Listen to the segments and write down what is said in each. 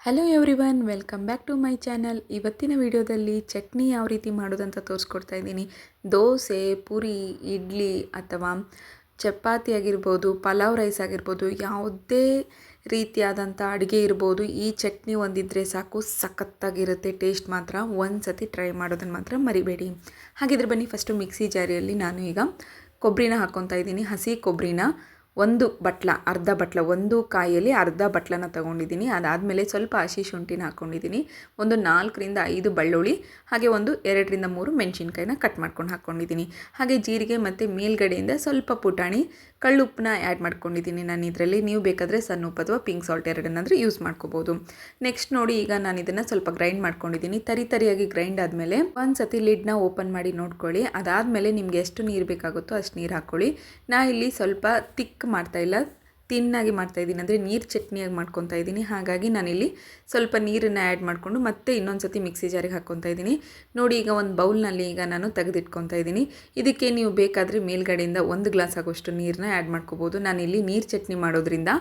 Hello everyone, welcome back to my channel. ಇವತ್ತಿನ ವಿಡಿಯೋದಲ್ಲಿ ಚಟ್ನಿ ಯಾವ ರೀತಿ ಮಾಡೋದಂತ ತೋರಿಸ್ಕೊಡ್ತಾ ಇದ್ದೀನಿ. ದೋಸೆ, ಪೂರಿ, ಇಡ್ಲಿ ಅಥವಾ ಚಪಾತಿ ಆಗಿರ್ಬೋದು, ಪಲಾವ್ ರೈಸ್ ಆಗಿರ್ಬೋದು, ಯಾವುದೇ ರೀತಿಯಾದಂಥ ಅಡುಗೆ ಇರ್ಬೋದು, ಈ ಚಟ್ನಿ ಒಂದಿದ್ರೆ ಸಾಕು, ಸಖತ್ತಾಗಿರುತ್ತೆ. ಟೇಸ್ಟ್ ಮಾತ್ರ ಒಂದು ಸತಿ ಟ್ರೈ ಮಾಡೋದನ್ನು ಮಾತ್ರ ಮರಿಬೇಡಿ. ಹಾಗಿದ್ರೆ ಬನ್ನಿ, ಫಸ್ಟು ಮಿಕ್ಸಿ ಜಾರಿಯಲ್ಲಿ ನಾನು ಈಗ ಕೊಬ್ಬರಿನ ಹಾಕ್ಕೊತಾ ಇದ್ದೀನಿ. ಹಸಿ ಕೊಬ್ಬರಿನ ಅರ್ಧ ಬಟ್ಲ, ಒಂದು ಕಾಯಲ್ಲಿ ಅರ್ಧ ಬಟ್ಲನ ತೊಗೊಂಡಿದ್ದೀನಿ. ಅದಾದಮೇಲೆ ಸ್ವಲ್ಪ ಹಸಿ ಶುಂಠಿನ ಹಾಕ್ಕೊಂಡಿದ್ದೀನಿ. ಒಂದು 4ರಿಂದ 5 ಬೆಳ್ಳುಳ್ಳಿ, ಹಾಗೆ ಒಂದು 2ರಿಂದ 3 ಮೆಣಸಿನ್ಕಾಯಿನ ಕಟ್ ಮಾಡ್ಕೊಂಡು ಹಾಕ್ಕೊಂಡಿದ್ದೀನಿ. ಹಾಗೆ ಜೀರಿಗೆ ಮತ್ತು ಮೇಲ್ಗಡೆಯಿಂದ ಸ್ವಲ್ಪ ಪುಟಾಣಿ ಕಳ್ಳುಪ್ಪನ್ನ ಆ್ಯಡ್ ಮಾಡ್ಕೊಂಡಿದ್ದೀನಿ ನಾನು ಇದರಲ್ಲಿ. ನೀವು ಬೇಕಾದರೆ ಸಣ್ಣ ಉಪ್ಪು ಅಥವಾ ಪಿಂಕ್ ಸಾಲ್ಟ್ ಎರಡನ್ನಾದರೂ ಯೂಸ್ ಮಾಡ್ಕೋಬೋದು. ನೆಕ್ಸ್ಟ್ ನೋಡಿ, ಈಗ ನಾನು ಇದನ್ನು ಸ್ವಲ್ಪ ಗ್ರೈಂಡ್ ಮಾಡ್ಕೊಂಡಿದ್ದೀನಿ. ತರಿಯಾಗಿ ಗ್ರೈಂಡ್ ಆದಮೇಲೆ ಒಂದು ಸತಿ ಲಿಡ್ನ ಓಪನ್ ಮಾಡಿ ನೋಡ್ಕೊಳ್ಳಿ. ಅದಾದಮೇಲೆ ನಿಮಗೆ ಎಷ್ಟು ನೀರು ಬೇಕಾಗುತ್ತೋ ಅಷ್ಟು ನೀರು ಹಾಕ್ಕೊಳ್ಳಿ. ನಾ ಇಲ್ಲಿ ಸ್ವಲ್ಪ ತಿಕ್ ಮಾಡ್ತಾಯಿಲ್ಲ, ತಿನ್ನಾಗಿ ಮಾಡ್ತಾಯಿದ್ದೀನಿ, ಅಂದರೆ ನೀರು ಚಟ್ನಿಯಾಗಿ ಮಾಡ್ಕೊತಾ ಇದ್ದೀನಿ. ಹಾಗಾಗಿ ನಾನಿಲ್ಲಿ ಸ್ವಲ್ಪ ನೀರನ್ನು ಆ್ಯಡ್ ಮಾಡಿಕೊಂಡು ಮತ್ತೆ ಇನ್ನೊಂದು ಸತಿ ಮಿಕ್ಸಿ ಜಾರಿಗೆ ಹಾಕ್ಕೊತಾ ಇದ್ದೀನಿ. ನೋಡಿ, ಈಗ ಒಂದು ಬೌಲ್ನಲ್ಲಿ ಈಗ ನಾನು ತೆಗೆದಿಟ್ಕೊತಾ ಇದ್ದೀನಿ. ಇದಕ್ಕೆ ನೀವು ಬೇಕಾದರೆ ಮೇಲ್ಗಡೆಯಿಂದ 1 ಗ್ಲಾಸ್ ಆಗೋಷ್ಟು ನೀರನ್ನ ಆ್ಯಡ್ ಮಾಡ್ಕೋಬೋದು. ನಾನಿಲ್ಲಿ ನೀರು ಚಟ್ನಿ ಮಾಡೋದ್ರಿಂದ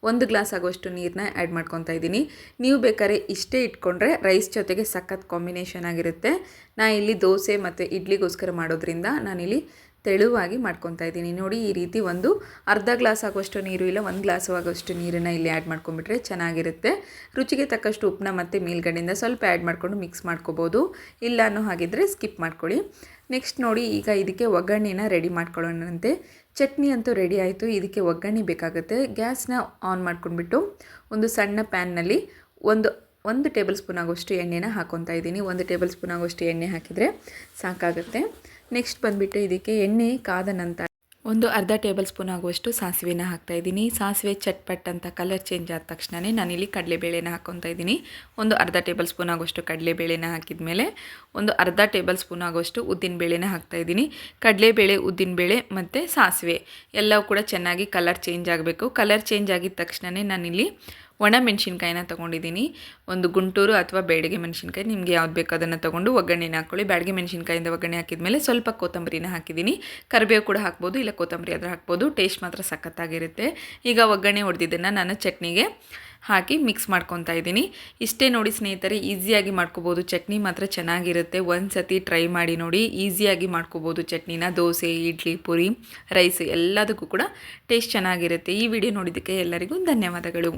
1 ಗ್ಲಾಸ್ ಆಗೋಷ್ಟು ನೀರನ್ನ ಆ್ಯಡ್ ಮಾಡ್ಕೊತಾ ಇದ್ದೀನಿ. ನೀವು ಬೇಕಾದ್ರೆ ಇಷ್ಟೇ ಇಟ್ಕೊಂಡ್ರೆ ರೈಸ್ ಜೊತೆಗೆ ಸಖತ್ ಕಾಂಬಿನೇಷನ್ ಆಗಿರುತ್ತೆ. ನಾ ಇಲ್ಲಿ ದೋಸೆ ಮತ್ತು ಇಡ್ಲಿಗೋಸ್ಕರ ಮಾಡೋದ್ರಿಂದ ನಾನಿಲ್ಲಿ ತೆಳುವಾಗಿ ಮಾಡ್ಕೊತಾ ಇದ್ದೀನಿ. ನೋಡಿ, ಈ ರೀತಿ ಒಂದು ಅರ್ಧ ಗ್ಲಾಸ್ ಆಗುವಷ್ಟು ನೀರು ಇಲ್ಲ 1 ಗ್ಲಾಸ್ ಆಗುವಷ್ಟು ನೀರನ್ನು ಇಲ್ಲಿ ಆ್ಯಡ್ ಮಾಡ್ಕೊಂಡ್ಬಿಟ್ರೆ ಚೆನ್ನಾಗಿರುತ್ತೆ. ರುಚಿಗೆ ತಕ್ಕಷ್ಟು ಉಪ್ಪನ್ನ ಮತ್ತು ಮೇಲ್ಗಡೆಯಿಂದ ಸ್ವಲ್ಪ ಆ್ಯಡ್ ಮಾಡಿಕೊಂಡು ಮಿಕ್ಸ್ ಮಾಡ್ಕೋಬೋದು. ಇಲ್ಲ ಅನ್ನೋ ಹಾಗಿದ್ರೆ ಸ್ಕಿಪ್ ಮಾಡ್ಕೊಳ್ಳಿ. ನೆಕ್ಸ್ಟ್ ನೋಡಿ, ಈಗ ಇದಕ್ಕೆ ಒಗ್ಗರಣೆನ ರೆಡಿ ಮಾಡ್ಕೊಳ್ಳೋಣಂತೆ. ಚಟ್ನಿ ಅಂತೂ ರೆಡಿ ಆಯಿತು. ಇದಕ್ಕೆ ಒಗ್ಗರಣೆ ಬೇಕಾಗುತ್ತೆ. ಗ್ಯಾಸ್ನ ಆನ್ ಮಾಡ್ಕೊಂಡ್ಬಿಟ್ಟು ಒಂದು ಸಣ್ಣ ಪ್ಯಾನ್ನಲ್ಲಿ ಒಂದು ಟೇಬಲ್ ಸ್ಪೂನ್ ಆಗೋಷ್ಟು ಎಣ್ಣೆನ ಹಾಕ್ಕೊತಾ ಇದ್ದೀನಿ. 1 ಟೇಬಲ್ ಸ್ಪೂನ್ ಆಗೋಷ್ಟು ಎಣ್ಣೆ ಹಾಕಿದರೆ ಸಾಕಾಗುತ್ತೆ. ನೆಕ್ಸ್ಟ್ ಬಂದುಬಿಟ್ಟು ಇದಕ್ಕೆ ಎಣ್ಣೆ ಕಾದ ನಂತರ ಒಂದು ಅರ್ಧ ಟೇಬಲ್ ಸ್ಪೂನ್ ಆಗುವಷ್ಟು ಸಾಸಿವೆನ ಹಾಕ್ತಾಯಿದ್ದೀನಿ. ಸಾಸಿವೆ ಚಟ್ಪಟ್ ಅಂತ ಕಲರ್ ಚೇಂಜ್ ಆದ ತಕ್ಷಣವೇ ನಾನಿಲ್ಲಿ ಕಡಲೆಬೇಳೆನ ಹಾಕ್ಕೊತಾ ಇದ್ದೀನಿ. ಒಂದು ಅರ್ಧ ಟೇಬಲ್ ಸ್ಪೂನ್ ಆಗುವಷ್ಟು ಕಡಲೆಬೇಳೆನ ಹಾಕಿದ ಮೇಲೆ ಒಂದು ಅರ್ಧ ಟೇಬಲ್ ಸ್ಪೂನ್ ಆಗುವಷ್ಟು ಉದ್ದಿನಬೇಳೆನ ಹಾಕ್ತಾಯಿದ್ದೀನಿ. ಕಡಲೆಬೇಳೆ, ಉದ್ದಿನಬೇಳೆ ಮತ್ತು ಸಾಸಿವೆ ಎಲ್ಲವೂ ಕೂಡ ಚೆನ್ನಾಗಿ ಕಲರ್ ಚೇಂಜ್ ಆಗಬೇಕು. ಕಲರ್ ಚೇಂಜ್ ಆಗಿದ ತಕ್ಷಣವೇ ನಾನಿಲ್ಲಿ ಒಣ ಮೆಣಸಿನ್ಕಾಯಿನ ತೊಗೊಂಡಿದ್ದೀನಿ. ಒಂದು ಗುಂಟೂರು ಅಥವಾ ಬೇಡಿಗೆ ಮೆಣಸಿನ್ಕಾಯಿ, ನಿಮಗೆ ಯಾವ್ದು ಬೇಕೋ ಅದನ್ನು ತೊಗೊಂಡು ಒಗ್ಗರಣೆನ ಹಾಕ್ಕೊಳ್ಳಿ. ಬ್ಯಾಡಿಗೆ ಮೆಣಸಿನ್ಕಾಯಿಂದ ಒಗ್ಗರಣೆ ಹಾಕಿದ್ಮೇಲೆ ಸ್ವಲ್ಪ ಕೊತ್ತಂಬರಿನ ಹಾಕಿದ್ದೀನಿ. ಕರಿಬೇವು ಕೂಡ ಹಾಕ್ಬೋದು, ಇಲ್ಲ ಕೊತ್ತಂಬರಿ ಆದರೂ ಹಾಕ್ಬೋದು. ಟೇಸ್ಟ್ ಮಾತ್ರ ಸಖತ್ತಾಗಿರುತ್ತೆ. ಈಗ ಒಗ್ಗರಣೆ ಹೊಡೆದಿದ್ದನ್ನು ನಾನು ಚಟ್ನಿಗೆ ಹಾಕಿ ಮಿಕ್ಸ್ ಮಾಡ್ಕೊತಾ ಇದ್ದೀನಿ. ಇಷ್ಟೇ ನೋಡಿ ಸ್ನೇಹಿತರೆ, ಈಸಿಯಾಗಿ ಮಾಡ್ಕೋಬೋದು. ಚಟ್ನಿ ಮಾತ್ರ ಚೆನ್ನಾಗಿರುತ್ತೆ. ಒಂದು ಸತಿ ಟ್ರೈ ಮಾಡಿ ನೋಡಿ. ಈಸಿಯಾಗಿ ಮಾಡ್ಕೋಬೋದು ಚಟ್ನಿನ. ದೋಸೆ, ಇಡ್ಲಿ, ಪೂರಿ, ರೈಸ್ ಎಲ್ಲದಕ್ಕೂ ಕೂಡ ಟೇಸ್ಟ್ ಚೆನ್ನಾಗಿರುತ್ತೆ. ಈ ವಿಡಿಯೋ ನೋಡಿದ್ದಕ್ಕೆ ಎಲ್ಲರಿಗೂ ಧನ್ಯವಾದಗಳು.